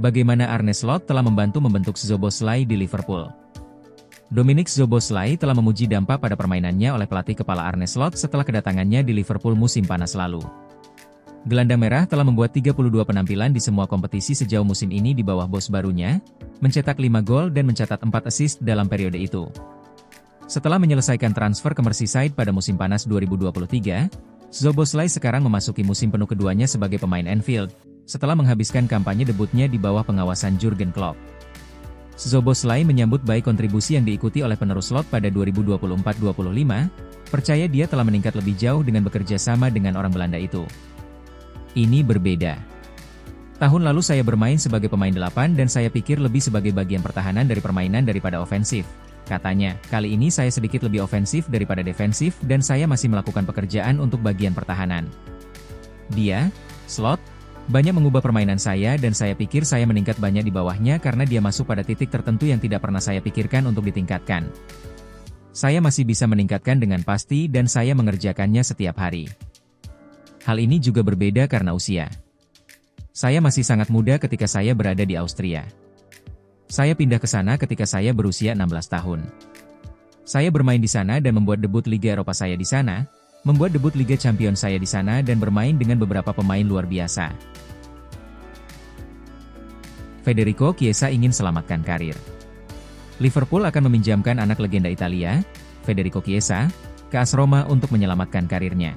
Bagaimana Arne Slot telah membantu membentuk Szoboszlai di Liverpool. Dominik Szoboszlai telah memuji dampak pada permainannya oleh pelatih kepala Arne Slot setelah kedatangannya di Liverpool musim panas lalu. Gelandang merah telah membuat 32 penampilan di semua kompetisi sejauh musim ini di bawah bos barunya, mencetak 5 gol dan mencatat 4 assist dalam periode itu. Setelah menyelesaikan transfer ke Merseyside pada musim panas 2023, Szoboszlai sekarang memasuki musim penuh keduanya sebagai pemain Anfield, setelah menghabiskan kampanye debutnya di bawah pengawasan Jurgen Klopp. Szoboszlai menyambut baik kontribusi yang diikuti oleh penerus Slot pada 2024-25, percaya dia telah meningkat lebih jauh dengan bekerja sama dengan orang Belanda itu. Ini berbeda. Tahun lalu saya bermain sebagai pemain 8 dan saya pikir lebih sebagai bagian pertahanan dari permainan daripada ofensif. Katanya, kali ini saya sedikit lebih ofensif daripada defensif dan saya masih melakukan pekerjaan untuk bagian pertahanan. Dia, Slot, banyak mengubah permainan saya dan saya pikir saya meningkat banyak di bawahnya karena dia masuk pada titik tertentu yang tidak pernah saya pikirkan untuk ditingkatkan. Saya masih bisa meningkatkan dengan pasti dan saya mengerjakannya setiap hari. Hal ini juga berbeda karena usia. Saya masih sangat muda ketika saya berada di Austria. Saya pindah ke sana ketika saya berusia 16 tahun. Saya bermain di sana dan membuat debut Liga Eropa saya di sana, membuat debut Liga Champions saya di sana dan bermain dengan beberapa pemain luar biasa. Federico Chiesa ingin selamatkan karir. Liverpool akan meminjamkan anak legenda Italia, Federico Chiesa, ke AS Roma untuk menyelamatkan karirnya.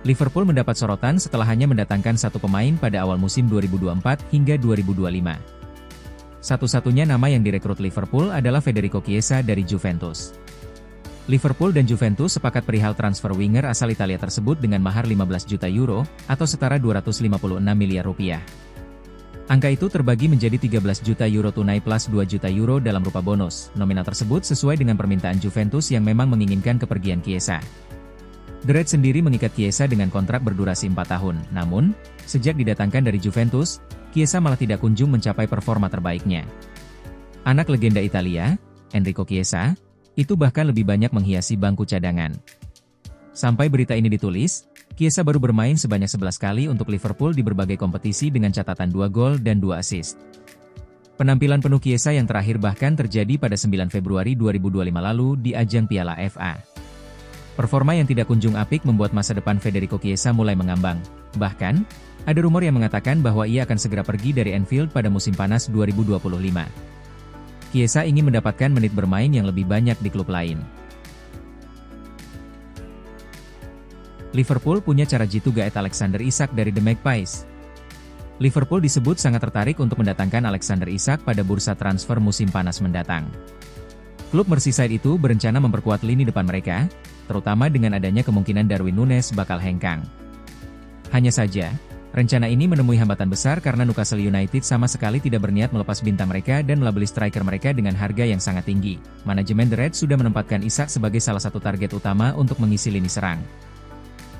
Liverpool mendapat sorotan setelah hanya mendatangkan satu pemain pada awal musim 2024 hingga 2025. Satu-satunya nama yang direkrut Liverpool adalah Federico Chiesa dari Juventus. Liverpool dan Juventus sepakat perihal transfer winger asal Italia tersebut dengan mahar 15 juta euro, atau setara 256 miliar rupiah. Angka itu terbagi menjadi 13 juta euro tunai plus 2 juta euro dalam rupa bonus. Nominal tersebut sesuai dengan permintaan Juventus yang memang menginginkan kepergian Chiesa. The Reds sendiri mengikat Chiesa dengan kontrak berdurasi 4 tahun. Namun, sejak didatangkan dari Juventus, Chiesa malah tidak kunjung mencapai performa terbaiknya. Anak legenda Italia, Enrico Chiesa, itu bahkan lebih banyak menghiasi bangku cadangan. Sampai berita ini ditulis, Chiesa baru bermain sebanyak 11 kali untuk Liverpool di berbagai kompetisi dengan catatan 2 gol dan 2 assist. Penampilan penuh Chiesa yang terakhir bahkan terjadi pada 9 Februari 2025 lalu di ajang Piala FA. Performa yang tidak kunjung apik membuat masa depan Federico Chiesa mulai mengambang. Bahkan, ada rumor yang mengatakan bahwa ia akan segera pergi dari Anfield pada musim panas 2025. Chiesa ingin mendapatkan menit bermain yang lebih banyak di klub lain. Liverpool punya cara jitu gaet Alexander Isak dari The Magpies. Liverpool disebut sangat tertarik untuk mendatangkan Alexander Isak pada bursa transfer musim panas mendatang. Klub Merseyside itu berencana memperkuat lini depan mereka, terutama dengan adanya kemungkinan Darwin Núñez bakal hengkang. Hanya saja, rencana ini menemui hambatan besar karena Newcastle United sama sekali tidak berniat melepas bintang mereka dan melabeli striker mereka dengan harga yang sangat tinggi. Manajemen The Reds sudah menempatkan Isak sebagai salah satu target utama untuk mengisi lini serang.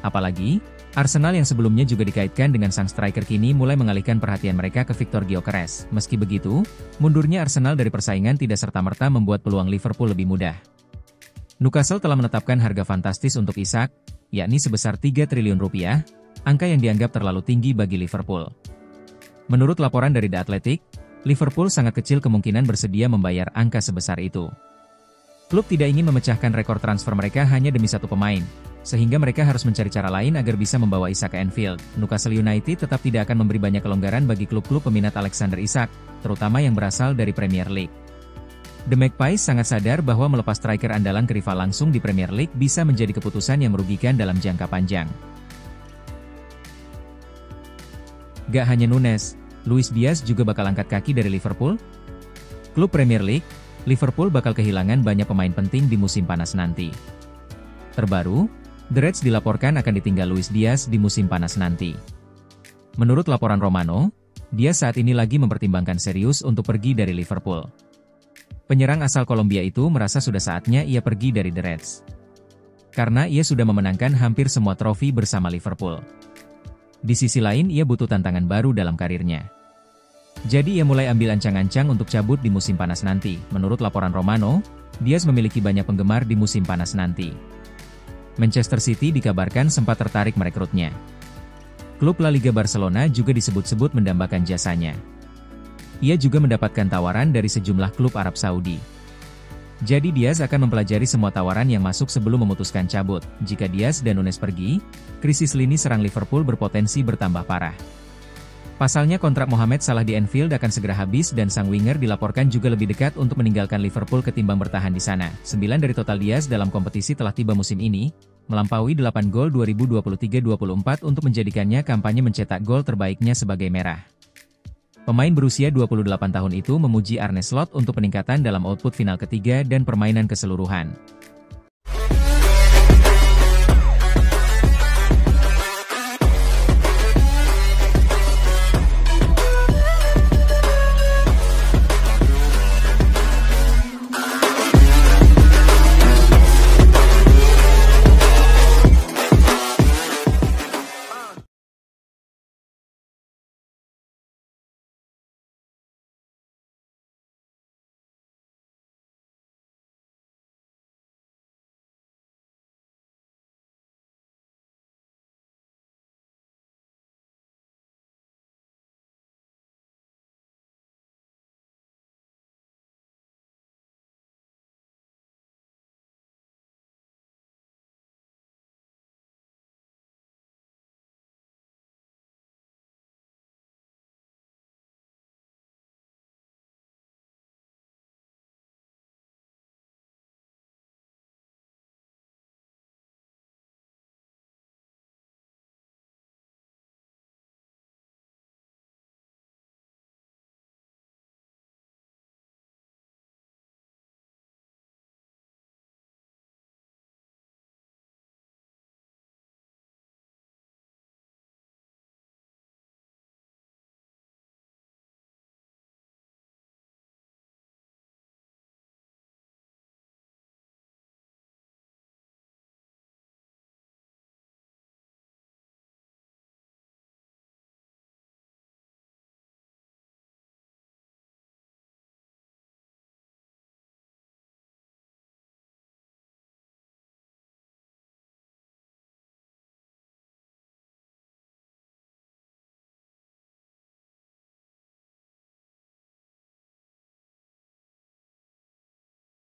Apalagi, Arsenal yang sebelumnya juga dikaitkan dengan sang striker kini mulai mengalihkan perhatian mereka ke Victor Gyökeres. Meski begitu, mundurnya Arsenal dari persaingan tidak serta-merta membuat peluang Liverpool lebih mudah. Newcastle telah menetapkan harga fantastis untuk Isak, yakni sebesar 3 triliun rupiah, angka yang dianggap terlalu tinggi bagi Liverpool. Menurut laporan dari The Athletic, Liverpool sangat kecil kemungkinan bersedia membayar angka sebesar itu. Klub tidak ingin memecahkan rekor transfer mereka hanya demi satu pemain, sehingga mereka harus mencari cara lain agar bisa membawa Isak ke Anfield. Newcastle United tetap tidak akan memberi banyak kelonggaran bagi klub-klub peminat Alexander Isak, terutama yang berasal dari Premier League. The Magpies sangat sadar bahwa melepas striker andalan ke rival langsung di Premier League bisa menjadi keputusan yang merugikan dalam jangka panjang. Gak hanya Núñez, Luis Diaz juga bakal angkat kaki dari Liverpool. Klub Premier League, Liverpool bakal kehilangan banyak pemain penting di musim panas nanti. Terbaru, The Reds dilaporkan akan ditinggal Luis Diaz di musim panas nanti. Menurut laporan Romano, Diaz saat ini lagi mempertimbangkan serius untuk pergi dari Liverpool. Penyerang asal Kolombia itu merasa sudah saatnya ia pergi dari The Reds. Karena ia sudah memenangkan hampir semua trofi bersama Liverpool. Di sisi lain ia butuh tantangan baru dalam karirnya. Jadi ia mulai ambil ancang-ancang untuk cabut di musim panas nanti. Menurut laporan Romano, Diaz memiliki banyak penggemar di musim panas nanti. Manchester City dikabarkan sempat tertarik merekrutnya. Klub La Liga Barcelona juga disebut-sebut mendambakan jasanya. Ia juga mendapatkan tawaran dari sejumlah klub Arab Saudi. Jadi Diaz akan mempelajari semua tawaran yang masuk sebelum memutuskan cabut. Jika Diaz dan Nunes pergi, krisis lini serang Liverpool berpotensi bertambah parah. Pasalnya kontrak Mohamed Salah di Anfield akan segera habis dan sang winger dilaporkan juga lebih dekat untuk meninggalkan Liverpool ketimbang bertahan di sana. 9 dari total Diaz dalam kompetisi telah tiba musim ini, melampaui 8 gol 2023-24 untuk menjadikannya kampanye mencetak gol terbaiknya sebagai merah. Pemain berusia 28 tahun itu memuji Arne Slot untuk peningkatan dalam output final ketiga dan permainan keseluruhan.